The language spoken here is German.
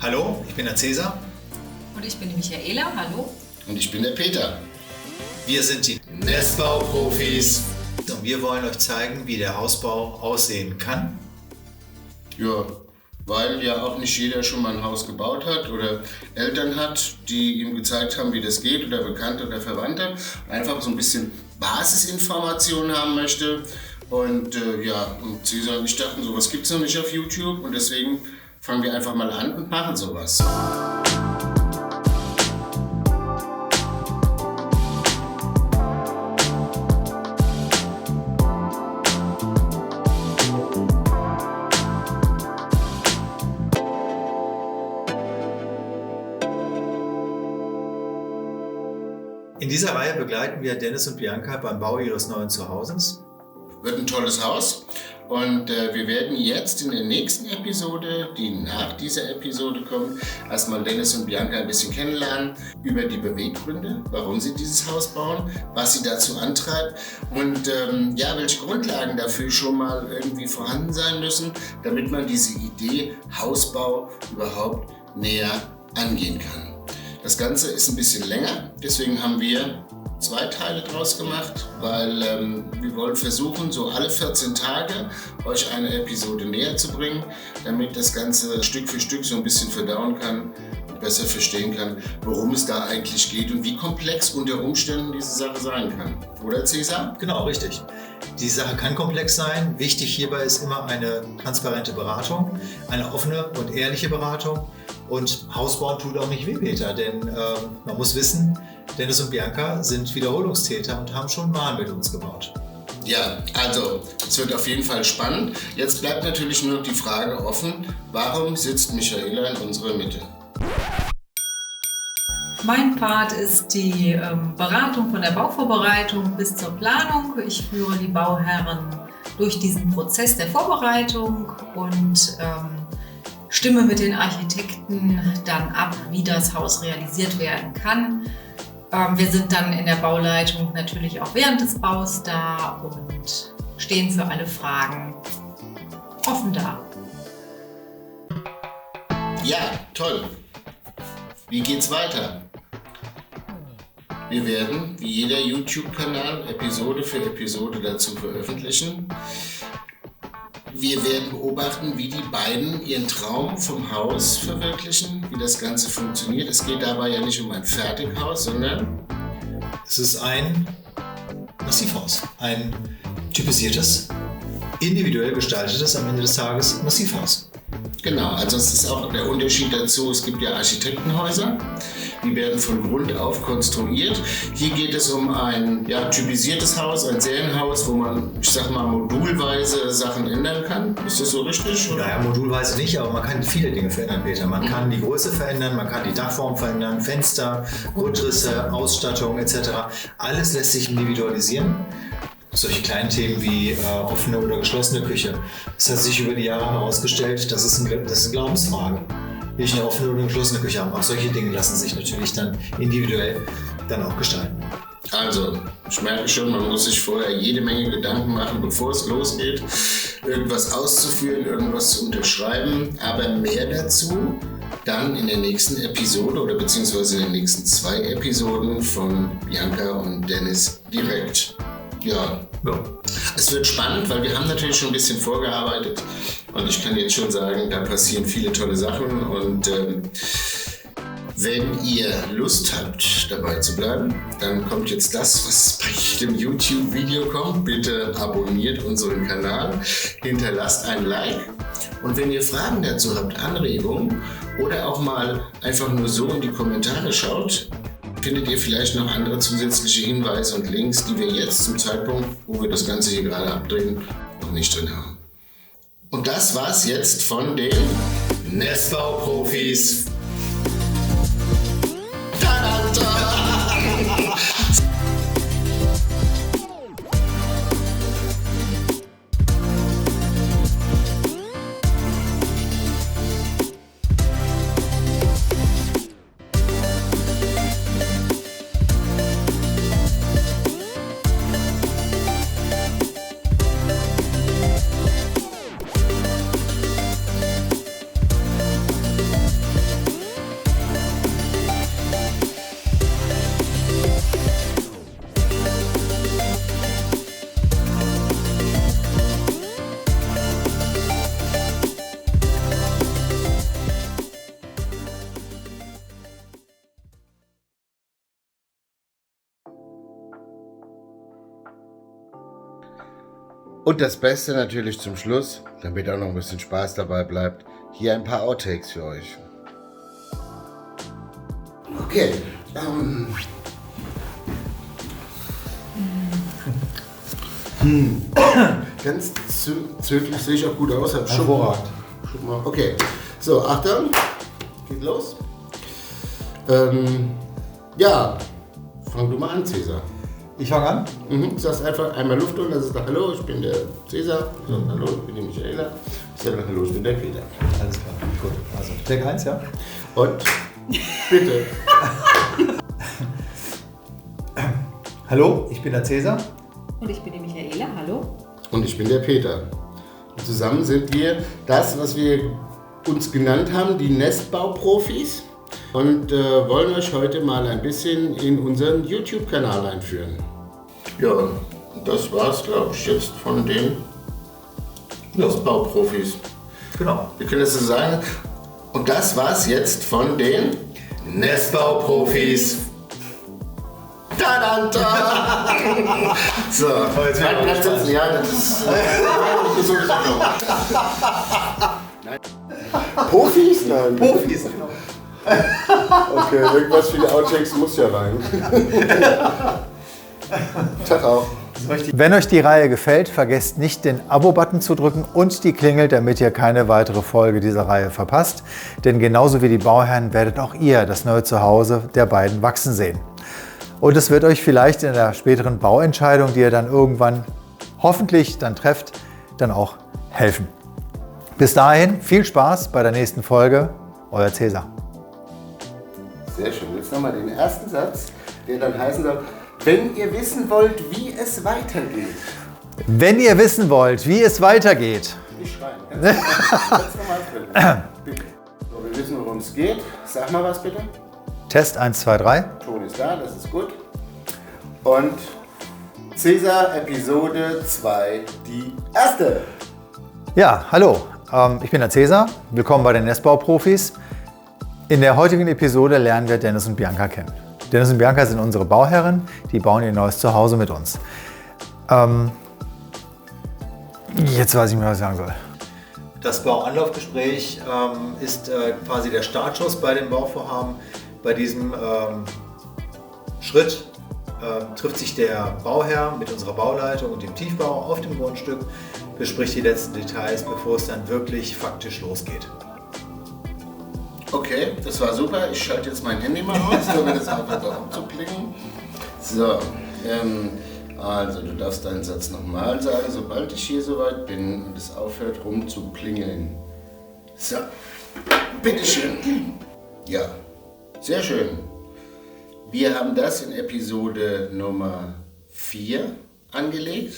Hallo, ich bin der Cäsar. Und ich bin die Michaela, hallo. Und ich bin der Peter. Wir sind die Nestbauprofis. Und wir wollen euch zeigen, wie der Hausbau aussehen kann. Ja, weil ja auch nicht jeder schon mal ein Haus gebaut hat oder Eltern hat, die ihm gezeigt haben, wie das geht, oder Bekannte oder Verwandte. Einfach so ein bisschen Basisinformationen haben möchte. Und und Cäsar und ich dachten, sowas gibt es noch nicht auf YouTube, und deswegen fangen wir einfach mal an und machen sowas. In dieser Reihe begleiten wir Dennis und Bianca beim Bau ihres neuen Zuhauses. Wird ein tolles Haus, und wir werden jetzt in der nächsten Episode, die nach dieser Episode kommt, erstmal Dennis und Bianca ein bisschen kennenlernen über die Beweggründe, warum sie dieses Haus bauen, was sie dazu antreibt und welche Grundlagen dafür schon mal irgendwie vorhanden sein müssen, damit man diese Idee Hausbau überhaupt näher angehen kann. Das Ganze ist ein bisschen länger, deswegen haben wir 2 Teile draus gemacht, weil wir wollen versuchen, so alle 14 Tage euch eine Episode näher zu bringen, damit das Ganze Stück für Stück so ein bisschen verdauen kann und besser verstehen kann, worum es da eigentlich geht und wie komplex unter Umständen diese Sache sein kann. Oder, Cäsar? Genau, richtig. Die Sache kann komplex sein. Wichtig hierbei ist immer eine transparente Beratung, eine offene und ehrliche Beratung. Und Hausbauen tut auch nicht weh, Peter, denn man muss wissen, Dennis und Bianca sind Wiederholungstäter und haben schon mal mit uns gebaut. Ja, also es wird auf jeden Fall spannend. Jetzt bleibt natürlich nur die Frage offen, warum sitzt Michaela in unserer Mitte? Mein Part ist die Beratung von der Bauvorbereitung bis zur Planung. Ich führe die Bauherren durch diesen Prozess der Vorbereitung und stimme mit den Architekten dann ab, wie das Haus realisiert werden kann. Wir sind dann in der Bauleitung natürlich auch während des Baus da und stehen für alle Fragen offen da. Ja, toll. Wie geht's weiter? Wir werden, wie jeder YouTube-Kanal, Episode für Episode dazu veröffentlichen. Wir werden beobachten, wie die beiden ihren Traum vom Haus verwirklichen, wie das Ganze funktioniert. Es geht dabei ja nicht um ein Fertighaus, sondern Es ist ein Massivhaus, ein typisiertes, individuell gestaltetes, am Ende des Tages Massivhaus. genau, also es ist auch der Unterschied dazu, es gibt ja Architektenhäuser, die werden von Grund auf konstruiert. Hier geht es um ein typisiertes Haus, ein Serienhaus, wo man, ich sag mal, modulweise Sachen ändern kann. Ist das so richtig? Oder? Naja, modulweise nicht, aber man kann viele Dinge verändern, Peter. Man kann die Größe verändern, man kann die Dachform verändern, Fenster, Grundrisse, Ausstattung etc. Alles lässt sich individualisieren. Solche kleinen Themen wie offene oder geschlossene Küche. Es hat sich über die Jahre herausgestellt, das ist eine Glaubensfrage. Will ich eine offene oder eine geschlossene Küche haben? Auch solche Dinge lassen sich natürlich dann individuell dann auch gestalten. Also, ich merke schon, man muss sich vorher jede Menge Gedanken machen, bevor es losgeht, irgendwas auszuführen, irgendwas zu unterschreiben. Aber mehr dazu dann in der nächsten Episode oder beziehungsweise in den nächsten 2 Episoden von Bianca und Dennis direkt. Ja. Es wird spannend, weil wir haben natürlich schon ein bisschen vorgearbeitet, und ich kann jetzt schon sagen, da passieren viele tolle Sachen, und wenn ihr Lust habt, dabei zu bleiben, dann kommt jetzt das, was bei jedem YouTube-Video kommt. Bitte abonniert unseren Kanal, hinterlasst ein Like, und wenn ihr Fragen dazu habt, Anregungen oder auch mal einfach nur so in die Kommentare schaut, findet ihr vielleicht noch andere zusätzliche Hinweise und Links, die wir jetzt zum Zeitpunkt, wo wir das Ganze hier gerade abdrehen, noch nicht drin haben. Und das war's jetzt von den Nestbauprofis. Und das Beste natürlich zum Schluss, damit auch noch ein bisschen Spaß dabei bleibt, hier ein paar Outtakes für euch. Okay. Ganz zöglich sehe ich auch gut aus. Hervorragend. Okay, so, Achtung, geht los. Ja, fang du mal an, Cäsar. Ich fange an. Du sagst einfach einmal Luft und dann sagst du hallo, ich bin der Cäsar. Hallo, ich bin die Michaela. Ich sage hallo, ich bin der Peter. Alles klar, gut. Also, Take 1, ja? Und bitte. Hallo, ich bin der Cäsar. Und ich bin die Michaela, hallo. Und ich bin der Peter. Und zusammen sind wir das, was wir uns genannt haben, die Nestbauprofis. Und wollen euch heute mal ein bisschen in unseren YouTube-Kanal einführen. Ja, und das war's, glaube ich, jetzt von den Nestbauprofis. Genau. Wir können das so sagen. Und das war's jetzt von den Nestbauprofis. Ta-da-ta! So, jetzt werden wir sitzen. Ja, das ist so gesagt. Profis? Nein. Profis, genau. Okay, irgendwas für die Outtakes muss ja rein. Tag auch. Wenn euch die Reihe gefällt, vergesst nicht, den Abo-Button zu drücken und die Klingel, damit ihr keine weitere Folge dieser Reihe verpasst. Denn genauso wie die Bauherren werdet auch ihr das neue Zuhause der beiden wachsen sehen. Und es wird euch vielleicht in der späteren Bauentscheidung, die ihr dann irgendwann hoffentlich dann trefft, dann auch helfen. Bis dahin viel Spaß bei der nächsten Folge. Euer Cäsar. Sehr schön. Jetzt nochmal den ersten Satz, der dann heißen soll, wenn ihr wissen wollt, wie es weitergeht. Wenn ihr wissen wollt, wie es weitergeht. Nicht schreien. Kannst du nochmal drin? Bitte. So, wir wissen, worum es geht. Sag mal was bitte. Test 1, 2, 3. Ton ist da, das ist gut. Und Cäsar Episode 2, die erste. Ja, hallo. Ich bin der Cäsar. Willkommen bei den Nestbauprofis. In der heutigen Episode lernen wir Dennis und Bianca kennen. Dennis und Bianca sind unsere Bauherren, die bauen ihr neues Zuhause mit uns. Jetzt weiß ich nicht mehr, was ich sagen soll. Das Bauanlaufgespräch ist quasi der Startschuss bei dem Bauvorhaben. Bei diesem Schritt trifft sich der Bauherr mit unserer Bauleitung und dem Tiefbau auf dem Grundstück, bespricht die letzten Details, bevor es dann wirklich faktisch losgeht. Okay, das war super. Ich schalte jetzt mein Handy mal aus, damit es einfach da abzuklingen. So, also du darfst deinen Satz nochmal sagen, sobald ich hier soweit bin und es aufhört rumzuklingeln. So, bitteschön. Ja, sehr schön. Wir haben das in Episode Nummer 4 angelegt.